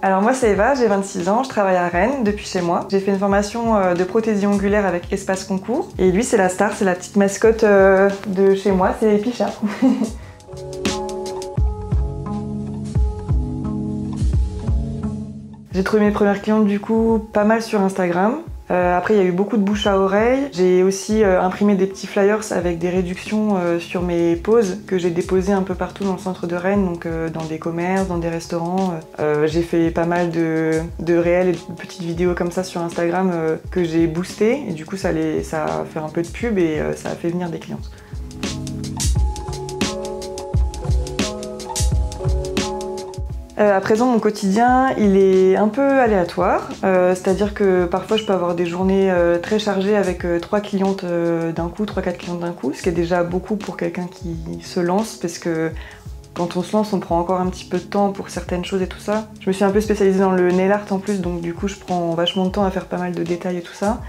Alors moi c'est Eva, j'ai 26 ans, je travaille à Rennes depuis chez moi. J'ai fait une formation de prothésie ongulaire avec Espace Concours. Et lui c'est la star, c'est la petite mascotte de chez moi, c'est Picha. J'ai trouvé mes premières clientes du coup pas mal sur Instagram. Après il y a eu beaucoup de bouche à oreille. J'ai aussi imprimé des petits flyers avec des réductions sur mes pauses que j'ai déposées un peu partout dans le centre de Rennes, donc dans des commerces, dans des restaurants. J'ai fait pas mal de réels et de petites vidéos comme ça sur Instagram que j'ai boostées et du coup ça a fait un peu de pub et ça a fait venir des clientes. À présent, mon quotidien, il est un peu aléatoire, c'est-à-dire que parfois je peux avoir des journées très chargées avec 3 clientes d'un coup, 3-4 clientes d'un coup, ce qui est déjà beaucoup pour quelqu'un qui se lance, parce que quand on se lance, on prend encore un petit peu de temps pour certaines choses et tout ça. Je me suis un peu spécialisée dans le nail art en plus, donc du coup je prends vachement de temps à faire pas mal de détails et tout ça.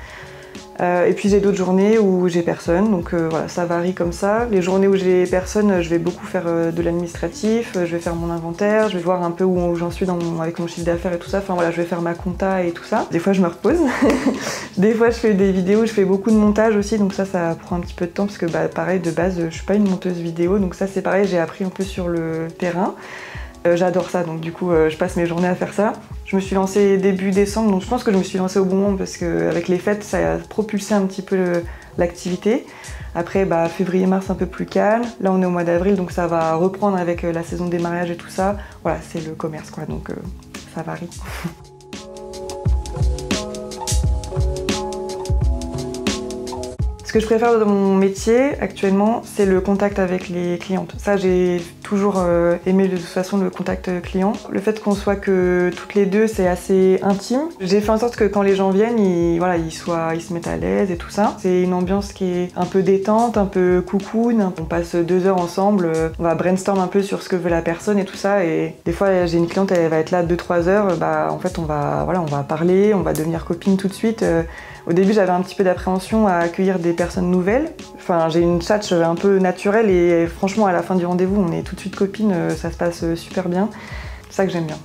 Et puis j'ai d'autres journées où j'ai personne, donc voilà, ça varie comme ça. Les journées où j'ai personne, je vais beaucoup faire de l'administratif, je vais faire mon inventaire, je vais voir un peu où j'en suis avec mon chiffre d'affaires et tout ça. Enfin voilà, je vais faire ma compta et tout ça. Des fois je me repose, des fois je fais des vidéos, je fais beaucoup de montage aussi, donc ça prend un petit peu de temps parce que bah, pareil, de base, je suis pas une monteuse vidéo, donc ça c'est pareil, j'ai appris un peu sur le terrain. J'adore ça, donc du coup je passe mes journées à faire ça. Je me suis lancée début décembre, donc je pense que je me suis lancée au bon moment parce qu'avec les fêtes ça a propulsé un petit peu l'activité. Après bah, février-mars un peu plus calme, là on est au mois d'avril donc ça va reprendre avec la saison des mariages et tout ça. Voilà, c'est le commerce quoi, donc ça varie. Ce que je préfère dans mon métier actuellement, c'est le contact avec les clientes. Ça, j'ai toujours aimé de toute façon le contact client. Le fait qu'on soit que toutes les deux, c'est assez intime. J'ai fait en sorte que quand les gens viennent, ils se mettent à l'aise et tout ça. C'est une ambiance qui est un peu détente, un peu coucoune. On passe 2 heures ensemble, on va brainstorm un peu sur ce que veut la personne et tout ça. Et des fois, j'ai une cliente, elle va être là 2-3 heures. Bah, en fait, on va parler, on va devenir copine tout de suite. Au début, j'avais un petit peu d'appréhension à accueillir des personnes nouvelles. Enfin, j'ai une tchatche un peu naturelle et franchement, à la fin du rendez-vous, on est tout de suite copines, ça se passe super bien. C'est ça que j'aime bien.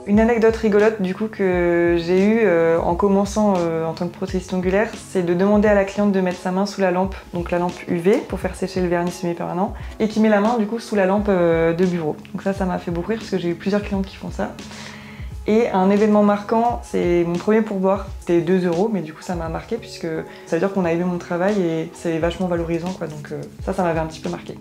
Une anecdote rigolote du coup que j'ai eue en commençant en tant que prothésiste ongulaire, c'est de demander à la cliente de mettre sa main sous la lampe, donc la lampe UV pour faire sécher le vernis semi-permanent, et qui met la main du coup sous la lampe de bureau. Donc ça m'a fait beaucoup rire parce que j'ai eu plusieurs clientes qui font ça. Et un événement marquant, c'est mon premier pourboire, c'était 2 €, mais du coup ça m'a marqué puisque ça veut dire qu'on a aimé mon travail et c'est vachement valorisant quoi, donc ça m'avait un petit peu marqué.